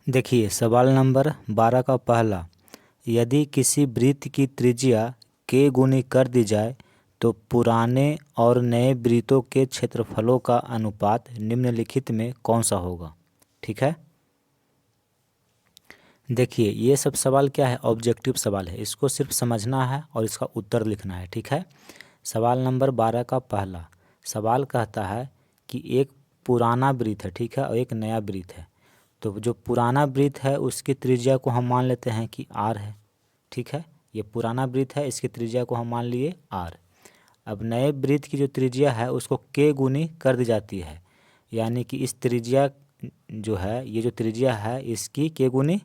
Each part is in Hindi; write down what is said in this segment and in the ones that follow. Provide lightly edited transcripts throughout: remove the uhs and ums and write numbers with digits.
देखिए सवाल नंबर 12 का पहला, यदि किसी वृत्त की त्रिज्या k गुनी कर दी जाए तो पुराने और नए वृत्तों के क्षेत्रफलों का अनुपात निम्नलिखित में कौन सा होगा। ठीक है, देखिए ये सब सवाल क्या है, ऑब्जेक्टिव सवाल है, इसको सिर्फ समझना है और इसका उत्तर लिखना है। ठीक है, सवाल नंबर 12 का पहला सवाल कहता है कि एक पुराना वृत्त है, ठीक है, और एक नया वृत्त है। तो जो पुराना वृत्त है उसकी त्रिज्या को हम मान लेते हैं कि r है। ठीक है, ये पुराना वृत्त है, इसकी त्रिज्या को हम मान लिए r। अब नए वृत्त की जो त्रिज्या है उसको k गुनी कर दी जाती है, यानी कि इस त्रिज्या जो है, ये जो त्रिज्या है इसकी k गुनी।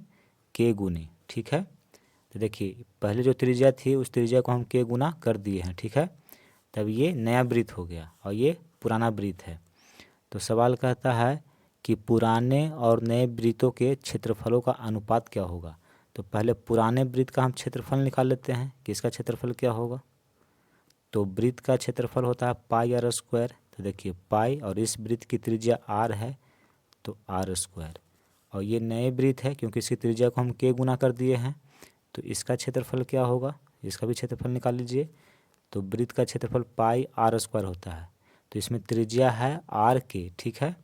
ठीक है, तो देखिए पहले जो त्रिज्या थी उस त्रिज्या को हम k गुना कर दिए हैं। ठीक है, तब ये नया वृत्त हो गया और ये पुराना वृत्त है। तो सवाल कहता है कि पुराने और नए वृत्तों के क्षेत्रफलों का अनुपात क्या होगा। तो पहले पुराने वृत्त का हम क्षेत्रफल निकाल लेते हैं कि इसका क्षेत्रफल क्या होगा। तो वृत्त का क्षेत्रफल होता है पाई आर स्क्वायर। तो देखिए पाई और इस वृत्त की त्रिज्या r है तो r स्क्वायर, और ये नए वृत्त है क्योंकि इसकी त्रिज्या को हम k गुना कर दिए हैं, तो इसका क्षेत्रफल क्या होगा, इसका भी क्षेत्रफल निकाल लीजिए। तो वृत्त का क्षेत्रफल पाई आर स्क्वायर होता है, तो इसमें त्रिज्या है r के। ठीक है,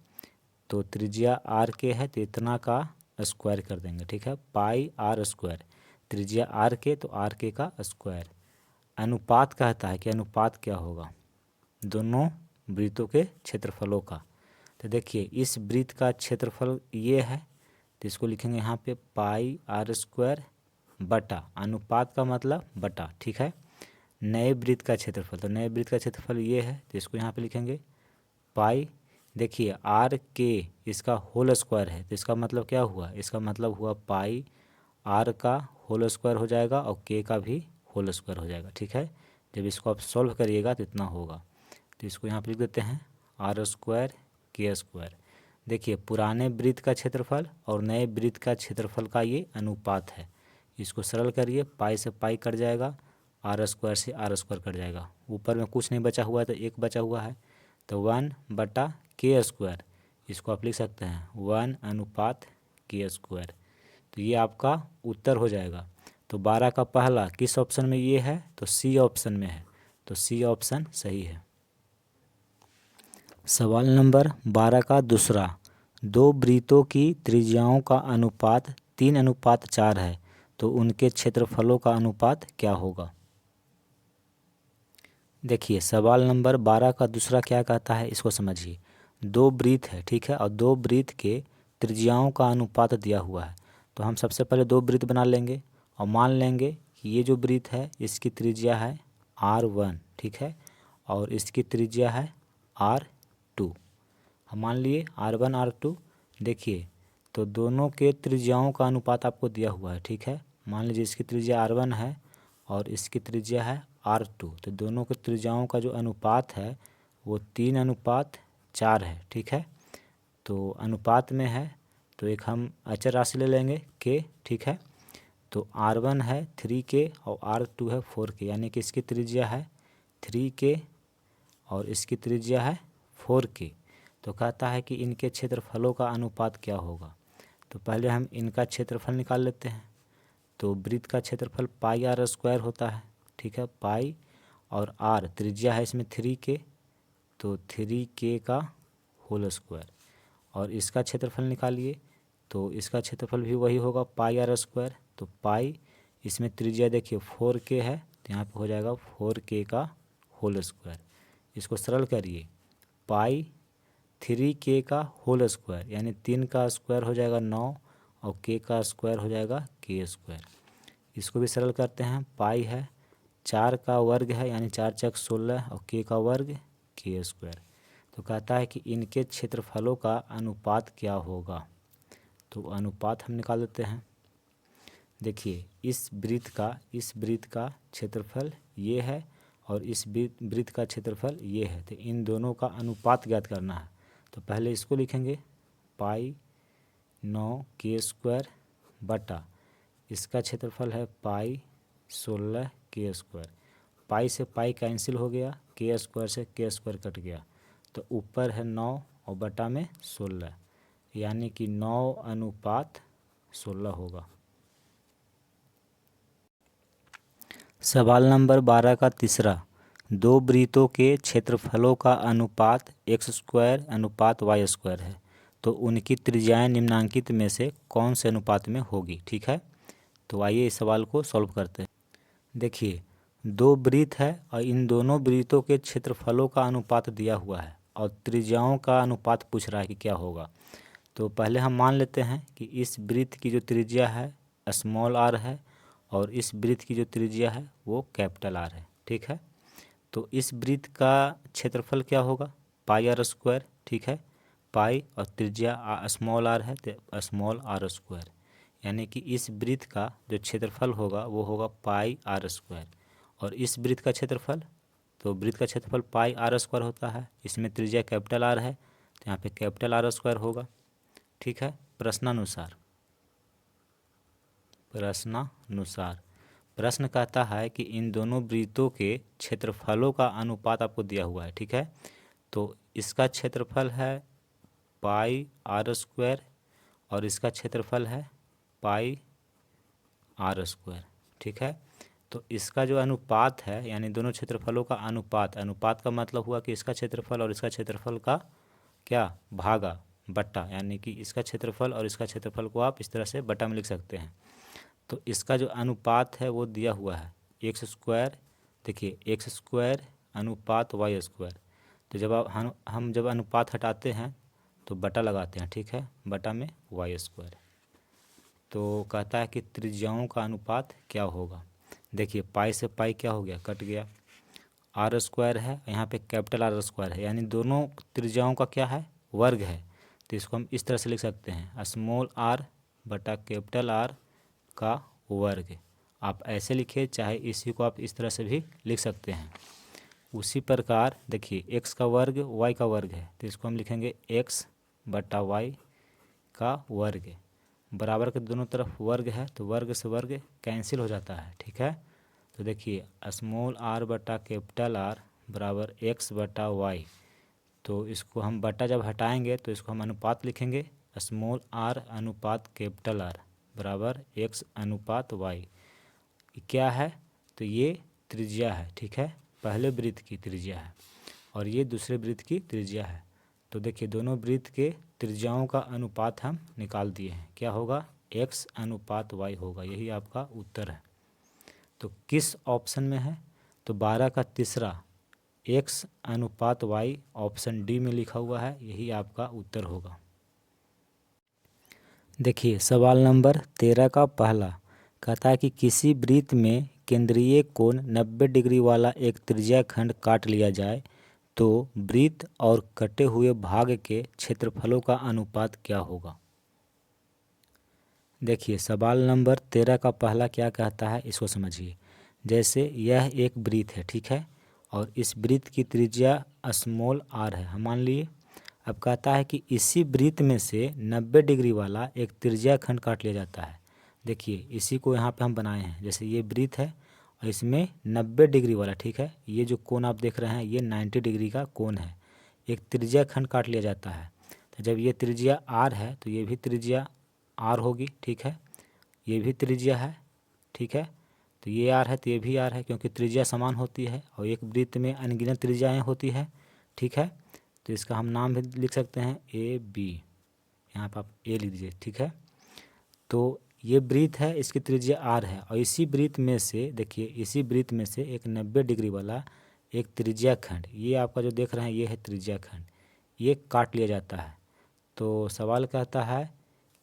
तो त्रिज्या r के है तो इतना का स्क्वायर कर देंगे। ठीक है, पाई आर स्क्वायर, त्रिज्या r के तो r के का स्क्वायर। अनुपात कहता है कि अनुपात क्या होगा दोनों वृत्तों के क्षेत्रफलों का। तो देखिए इस वृत्त का क्षेत्रफल ये है, तो इसको लिखेंगे यहाँ पे पाई आर स्क्वायर बटा, अनुपात का मतलब बटा। ठीक है, नए वृत्त का क्षेत्रफल, तो नए वृत्त का क्षेत्रफल ये है तो इसको यहाँ पे लिखेंगे पाई। देखिए आर के इसका होल स्क्वायर है, तो इसका मतलब क्या हुआ, इसका मतलब हुआ पाई आर का होल स्क्वायर हो जाएगा और के का भी होल स्क्वायर हो जाएगा। ठीक है, जब इसको आप सॉल्व करिएगा तो इतना होगा, तो इसको यहाँ पे लिख देते हैं आर स्क्वायर के स्क्वायर। देखिए पुराने वृत्त का क्षेत्रफल और नए वृत्त का क्षेत्रफल का ये अनुपात है। इसको सरल करिए, पाई से पाई कट जाएगा, आर स्क्वायर से आर स्क्वायर कट जाएगा, ऊपर में कुछ नहीं बचा हुआ है तो एक बचा हुआ है, तो 1/k स्क्वायर। इसको आप लिख सकते हैं 1/k स्क्वायर। तो ये आपका उत्तर हो जाएगा। तो 12 का पहला किस ऑप्शन में ये है, तो सी ऑप्शन में है, तो सी ऑप्शन सही है। सवाल नंबर 12 का दूसरा, दो वृत्तों की त्रिज्याओं का अनुपात 3:4 है, तो उनके क्षेत्रफलों का अनुपात क्या होगा। देखिए सवाल नंबर 12 का दूसरा क्या कहता है, इसको समझिए। दो वृत्त है, ठीक है, और दो वृत्त के त्रिज्याओं का अनुपात दिया हुआ है। तो हम सबसे पहले दो वृत्त बना लेंगे और मान लेंगे कि ये जो वृत्त है इसकी त्रिज्या है r1, ठीक है, और इसकी त्रिज्या है r2। हम मान लिए r1 r2। देखिए तो दोनों के त्रिज्याओं का अनुपात आपको दिया हुआ है। ठीक है, मान लीजिए इसकी त्रिज्या r1 है और इसकी त्रिज्या है r2, तो दोनों के त्रिज्याओं का जो अनुपात है वो 3:4 है। ठीक है, तो अनुपात में है तो एक हम अचर राशि ले लेंगे k। ठीक है, तो r1 है 3k और r2 है 4k, यानी कि इसकी त्रिज्या है 3k और इसकी त्रिज्या है 4k। तो कहता है कि इनके क्षेत्रफलों का अनुपात क्या होगा। तो पहले हम इनका क्षेत्रफल निकाल लेते हैं। तो वृत्त का क्षेत्रफल पाई आर स्क्वायर होता है। ठीक है, पाई और आर त्रिज्या है इसमें 3k, तो 3k का होल स्क्वायर, और इसका क्षेत्रफल निकालिए तो इसका क्षेत्रफल भी वही होगा पाई आर स्क्वायर। तो पाई इसमें त्रिज्या देखिए 4k है तो यहाँ पे हो जाएगा 4k का होल स्क्वायर। इसको सरल करिए, पाई 3k का होल स्क्वायर यानी 3 का स्क्वायर हो जाएगा 9 और k का स्क्वायर हो जाएगा k स्क्वायर। इसको भी सरल करते हैं, पाई है 4 का वर्ग है यानी 4 चक 16 और k का वर्ग k स्क्वायर। तो कहता है कि इनके क्षेत्रफलों का अनुपात क्या होगा। तो अनुपात हम निकाल देते हैं। देखिए इस वृत्त का क्षेत्रफल ये है और इस वृत्त का क्षेत्रफल ये है, तो इन दोनों का अनुपात ज्ञात करना है। तो पहले इसको लिखेंगे पाई 9k स्क्वायर बटा इसका क्षेत्रफल है पाई 16k स्क्वायर। पाई से पाई कैंसिल हो गया, k स्क्वायर से k स्क्वायर कट गया, तो ऊपर है 9 और बटा में 16, यानी कि 9:16 16 होगा। सवाल नंबर 12 का तीसरा, दो वृत्तों के क्षेत्रफलों का अनुपात x² अनुपात y² है, तो उनकी त्रिज्याएं निम्नांकित में से कौन से अनुपात में होगी। ठीक है, तो आइए इस सवाल को सॉल्व करते हैं। देखिए, दो वृत्त है और इन दोनों वृत्तों के क्षेत्रफलों का अनुपात दिया हुआ है और त्रिज्याओं का अनुपात पूछ रहा है कि क्या होगा। तो पहले हम मान लेते हैं कि इस वृत्त की जो त्रिज्या है स्मॉल r है और इस वृत्त की जो त्रिज्या है वो कैपिटल R है। ठीक है, तो इस वृत्त का क्षेत्रफल क्या होगा, πr²। ठीक है, पाई और त्रिज्या स्मॉल r है तो स्मॉल r², यानी कि इस वृत्त का जो क्षेत्रफल होगा वो होगा πr²। और इस वृत्त का क्षेत्रफल, तो वृत्त का क्षेत्रफल πr² होता है, इसमें त्रिज्या कैपिटल R है तो यहाँ पे कैपिटल R² होगा। ठीक है, प्रश्नानुसार प्रश्न कहता है कि इन दोनों वृत्तों के क्षेत्रफलों का अनुपात आपको दिया हुआ है। ठीक है, तो इसका क्षेत्रफल है πr² और इसका क्षेत्रफल है πr²। ठीक है, तो इसका जो अनुपात है यानी दोनों क्षेत्रफलों का अनुपात का मतलब हुआ कि इसका क्षेत्रफल और इसका क्षेत्रफल का क्या भागा बट्टा, यानी कि इसका क्षेत्रफल और इसका क्षेत्रफल को आप इस तरह से बट्टा में लिख सकते हैं। तो इसका जो अनुपात है वो दिया हुआ है x²। देखिए, x² अनुपात y², तो जब हम जब अनुपात हटाते हैं तो बटा लगाते हैं। ठीक है, बटा में y²। तो कहता है कि त्रिज्याओं का अनुपात क्या होगा। देखिए, पाई से पाई क्या हो गया, कट गया, r² है, यहाँ पे कैपिटल R² है, यानी दोनों त्रिज्याओं का क्या है, वर्ग है। तो इसको हम इस तरह से लिख सकते हैं स्मॉल r बटा कैपिटल R का वर्ग। आप ऐसे लिखिए, चाहे इसी को आप इस तरह से भी लिख सकते हैं। उसी प्रकार देखिए, x का वर्ग y का वर्ग है तो इसको हम लिखेंगे x बटा y का वर्ग, बराबर के दोनों तरफ वर्ग है तो वर्ग से वर्ग कैंसिल हो जाता है। ठीक है, तो देखिए स्मॉल r बटा कैपिटल R बराबर x बटा y, तो इसको हम बटा जब हटाएंगे तो इसको हम अनुपात लिखेंगे स्मॉल r अनुपात कैपिटल R बराबर x अनुपात y। क्या है, तो ये त्रिज्या है। ठीक है, पहले वृत्त की त्रिज्या है और ये दूसरे वृत्त की त्रिज्या है। तो देखिए, दोनों वृत्त के त्रिज्याओं का अनुपात हम निकाल दिए हैं, क्या होगा, x अनुपात y होगा। यही आपका उत्तर है। तो किस ऑप्शन में है, तो 12 का तीसरा x अनुपात y ऑप्शन डी में लिखा हुआ है, यही आपका उत्तर होगा। देखिए, सवाल नंबर 13 का पहला कहता है कि किसी वृत्त में केंद्रीय कोण 90 डिग्री वाला एक त्रिज्या खंड काट लिया जाए तो वृत्त और कटे हुए भाग के क्षेत्रफलों का अनुपात क्या होगा। देखिए, सवाल नंबर 13 का पहला क्या कहता है, इसको समझिए। जैसे यह एक वृत्त है, ठीक है, और इस वृत्त की त्रिज्या स्मॉल r है, हम मान लिए। अब कहता है कि इसी वृत्त में से 90 डिग्री वाला एक त्रिज्या खंड काट लिया जाता है। देखिए, इसी को यहाँ पे हम बनाए हैं, जैसे ये वृत्त है और इसमें 90 डिग्री वाला, ठीक है, ये जो कोण आप देख रहे हैं ये 90 डिग्री का कोण है, एक त्रिज्या खंड काट लिया जाता है। तो जब ये त्रिज्या r है तो ये भी त्रिज्या r होगी। ठीक है, ये भी त्रिज्या है। ठीक है, तो ये r है तो ये भी r है, क्योंकि त्रिज्या समान होती है और एक वृत्त में अनगिनत त्रिज्याएँ होती है। ठीक है, तो इसका हम नाम भी लिख सकते हैं AB, यहाँ पर आप A लिख दीजिए। ठीक है, तो ये वृत्त है, इसकी त्रिज्या r है और इसी वृत्त में से देखिए, इसी वृत्त में से एक 90 डिग्री वाला एक त्रिज्या खंड, ये आपका जो देख रहे हैं ये है त्रिज्या खंड, ये काट लिया जाता है। तो सवाल कहता है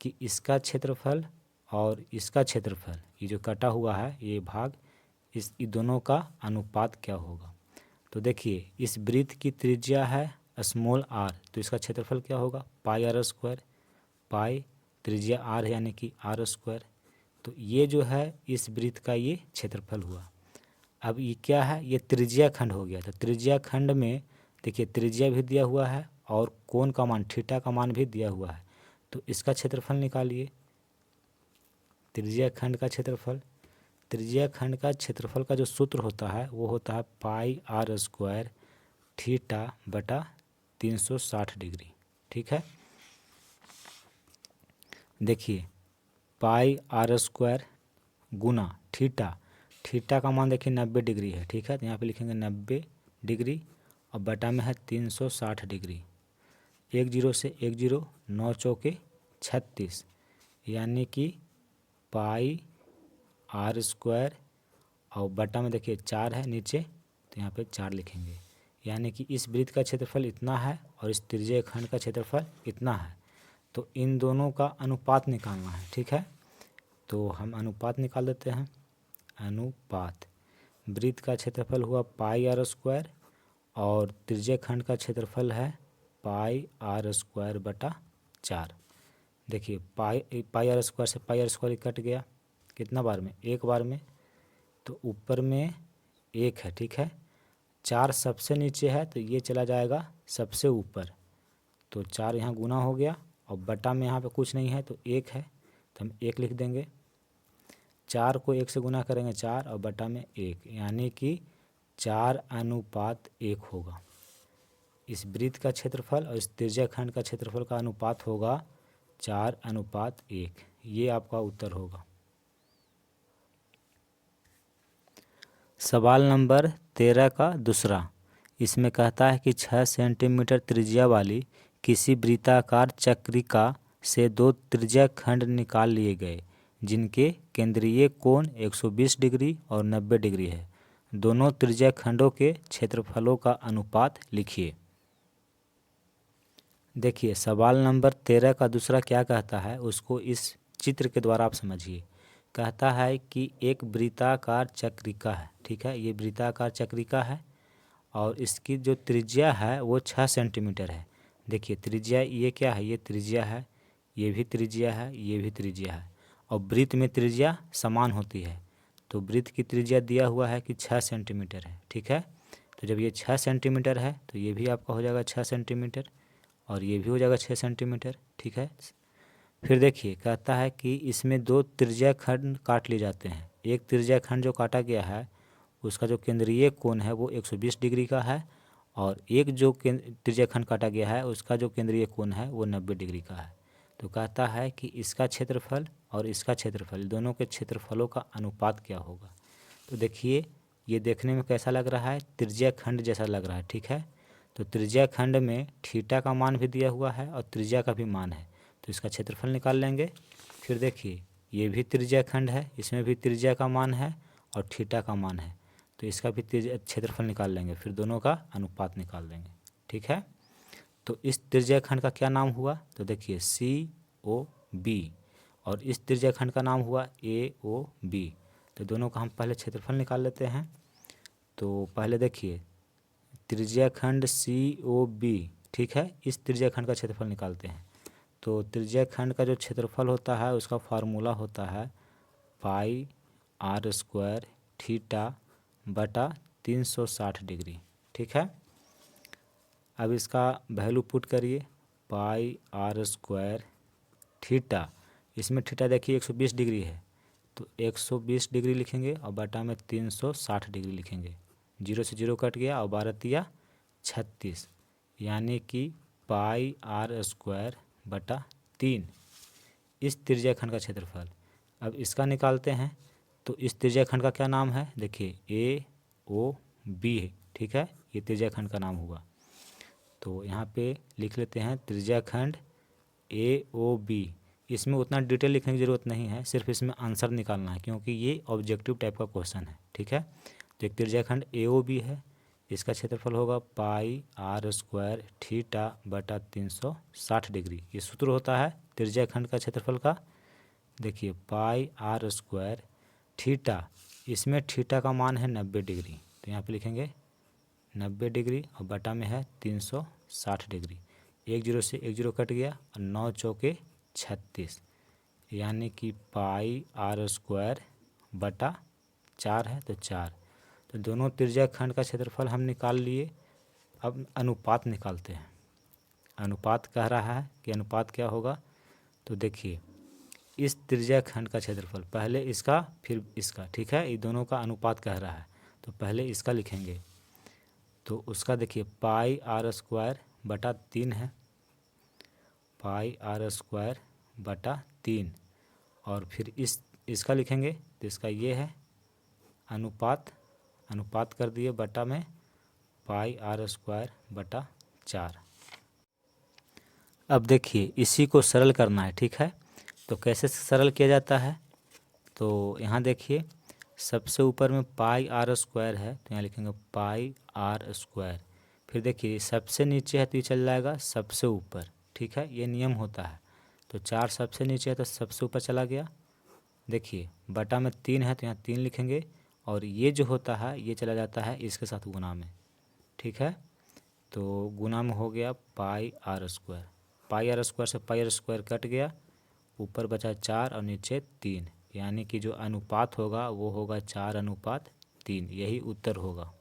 कि इसका क्षेत्रफल और इसका क्षेत्रफल, ये जो कटा हुआ है ये भाग, इस दोनों का अनुपात क्या होगा। तो देखिए, इस वृत्त की त्रिज्या है स्मॉल r, तो इसका क्षेत्रफल क्या होगा, πr², पाई त्रिज्या r है यानी कि r²। तो ये जो है इस वृत्त का ये क्षेत्रफल हुआ। अब ये क्या है, ये त्रिज्या खंड हो गया। तो त्रिज्या खंड में देखिए त्रिज्या भी दिया हुआ है और कोण का मान थीटा का मान भी दिया हुआ है, तो इसका क्षेत्रफल निकालिए। त्रिज्या खंड का क्षेत्रफल, त्रिज्या खंड का क्षेत्रफल का जो सूत्र होता है वो होता है πr² थीटा बटा 360 डिग्री। ठीक है, देखिए पाई आर स्क्वायर गुना थीटा, थीटा का मान देखिए 90 डिग्री है, ठीक है। तो यहाँ पे लिखेंगे 90 डिग्री और बटा में है 360 डिग्री। 10 से 10, 9 चौके 36, यानी कि पाई आर स्क्वायर और बटा में देखिए 4 है नीचे, तो यहाँ पे 4 लिखेंगे। यानी कि इस वृत्त का क्षेत्रफल इतना है और इस त्रिज्यीय खंड का क्षेत्रफल इतना है। तो इन दोनों का अनुपात निकालना है, ठीक है। तो हम अनुपात निकाल देते हैं। अनुपात, वृत्त का क्षेत्रफल हुआ पाई आर स्क्वायर और त्रिज्यीय खंड का क्षेत्रफल है पाई आर स्क्वायर बटा 4। देखिए पाई आर स्क्वायर से पाई आर स्क्वायर कट गया, कितना बार में? एक बार में, तो ऊपर में 1 है, ठीक है। 4 सबसे नीचे है तो ये चला जाएगा सबसे ऊपर, तो 4 यहाँ गुना हो गया और बटा में यहाँ पे कुछ नहीं है तो 1 है, तो हम 1 लिख देंगे। 4 को 1 से गुना करेंगे 4 और बटा में 1, यानी कि 4:1 होगा। इस वृत्त का क्षेत्रफल और इस त्रिज्यीय खंड का क्षेत्रफल का अनुपात होगा 4:1। ये आपका उत्तर होगा। सवाल नंबर 13 का दूसरा, इसमें कहता है कि 6 सेंटीमीटर त्रिज्या वाली किसी वृत्ताकार चक्रिका से 2 त्रिज्यीय खंड निकाल लिए गए जिनके केंद्रीय कोण 120 डिग्री और 90 डिग्री है। दोनों त्रिज्यीय खंडों के क्षेत्रफलों का अनुपात लिखिए। देखिए सवाल नंबर 13 का दूसरा क्या कहता है उसको इस चित्र के द्वारा आप समझिए। कहता है कि एक वृत्ताकार चक्रिका है, ठीक है। ये वृत्ताकार चक्रिका है और इसकी जो त्रिज्या है वो 6 सेंटीमीटर है। देखिए त्रिज्या ये क्या है, ये त्रिज्या है, ये भी त्रिज्या है, ये भी त्रिज्या है और वृत्त में त्रिज्या समान होती है। तो वृत्त की त्रिज्या दिया हुआ है कि 6 सेंटीमीटर है, ठीक है। तो जब ये 6 सेंटीमीटर है तो ये भी आपका हो जाएगा 6 सेंटीमीटर और ये भी हो जाएगा 6 सेंटीमीटर, ठीक है। फिर देखिए कहता है कि इसमें 2 त्रिज्यीय खंड काट लिए जाते हैं। एक त्रिज्यीय खंड जो काटा गया है उसका जो केंद्रीय कोण है वो 120 डिग्री का है और एक जो त्रिज्यीय खंड काटा गया है उसका जो केंद्रीय कोण है वो 90 डिग्री का है। तो कहता है कि इसका क्षेत्रफल और इसका क्षेत्रफल, दोनों के क्षेत्रफलों का अनुपात क्या होगा। तो देखिए ये देखने में कैसा लग रहा है, त्रिज्यीय खंड जैसा लग रहा है, ठीक है। तो त्रिज्यीय खंड में थीटा का मान भी दिया हुआ है और त्रिज्या का भी मान है, तो इसका क्षेत्रफल निकाल लेंगे। फिर देखिए ये भी त्रिज्यीय खंड है, इसमें भी त्रिज्या का मान है और थीटा का मान है, तो इसका भी क्षेत्रफल निकाल लेंगे। फिर दोनों का अनुपात निकाल देंगे, ठीक है। तो इस त्रिज्यीय खंड का क्या नाम हुआ, तो देखिए COB और इस त्रिज्यीय खंड का नाम हुआ AOB। तो दोनों का हम पहले क्षेत्रफल निकाल लेते हैं। तो पहले देखिए त्रिज्यीय खंड COB, ठीक है, इस त्रिज्यीय खंड का क्षेत्रफल निकालते हैं। तो त्रिज्यीय खंड का जो क्षेत्रफल होता है उसका फार्मूला होता है पाई आर स्क्वायर थीटा बटा 360 डिग्री, ठीक है। अब इसका वैल्यू पुट करिए, पाई आर स्क्वायर थीटा, इसमें थीटा देखिए 120 डिग्री है तो 120 डिग्री लिखेंगे और बटा में 360 डिग्री लिखेंगे। 0 से 0 कट गया और 12×3 36, यानी कि पाई आर स्क्वायर बटा 3 इस त्रिज्यीय खंड का क्षेत्रफल। अब इसका निकालते हैं। तो इस त्रिज्यीय खंड का क्या नाम है, देखिए AOB है, ठीक है, ये त्रिज्यीय खंड का नाम हुआ। तो यहाँ पे लिख लेते हैं त्रिज्यीय खंड AOB। इसमें उतना डिटेल लिखने की ज़रूरत नहीं है, सिर्फ इसमें आंसर निकालना है क्योंकि ये ऑब्जेक्टिव टाइप का क्वेश्चन है, ठीक है। तो एक त्रिज्यीय खंड AOB है, इसका क्षेत्रफल होगा पाई आर स्क्वायर थीटा बटा 360 डिग्री। ये सूत्र होता है त्रिज्यीय खंड का क्षेत्रफल का। देखिए पाई आर स्क्वायर थीटा, इसमें थीटा का मान है 90 डिग्री, तो यहाँ पे लिखेंगे 90 डिग्री और बटा में है 360 डिग्री। 10 से 10 कट गया और 9 चौके 36, यानी कि पाई आर स्क्वायर बटा 4 है तो 4। तो दोनों त्रिज्यीय खंड का क्षेत्रफल हम निकाल लिए। अब अनुपात निकालते हैं। अनुपात कह रहा है कि अनुपात क्या होगा, तो देखिए इस त्रिज्यीय खंड का क्षेत्रफल, पहले इसका फिर इसका, ठीक है, ये दोनों का अनुपात कह रहा है। तो पहले इसका लिखेंगे, तो उसका देखिए पाई आर स्क्वायर बटा 3 है, पाई आर स्क्वायर बटा 3 और फिर इसका लिखेंगे तो इसका ये है अनुपात कर दिए बटा में पाई आर स्क्वायर बटा 4। अब देखिए इसी को सरल करना है, ठीक है। तो कैसे सरल किया जाता है, तो यहाँ देखिए सबसे ऊपर में पाई आर स्क्वायर है तो यहाँ लिखेंगे पाई आर स्क्वायर। फिर देखिए सबसे नीचे है तो ये चल जाएगा सबसे ऊपर, ठीक है, ये नियम होता है। तो 4 सबसे नीचे है तो सबसे ऊपर चला गया। देखिए बटा में 3 है तो यहाँ 3 लिखेंगे और ये जो होता है ये चला जाता है इसके साथ गुना में, ठीक है। तो गुना में हो गया pi R square, pi R square से पाई आर स्क्वायर कट गया, ऊपर बचा 4 और नीचे 3, यानी कि जो अनुपात होगा वो होगा 4:3। यही उत्तर होगा।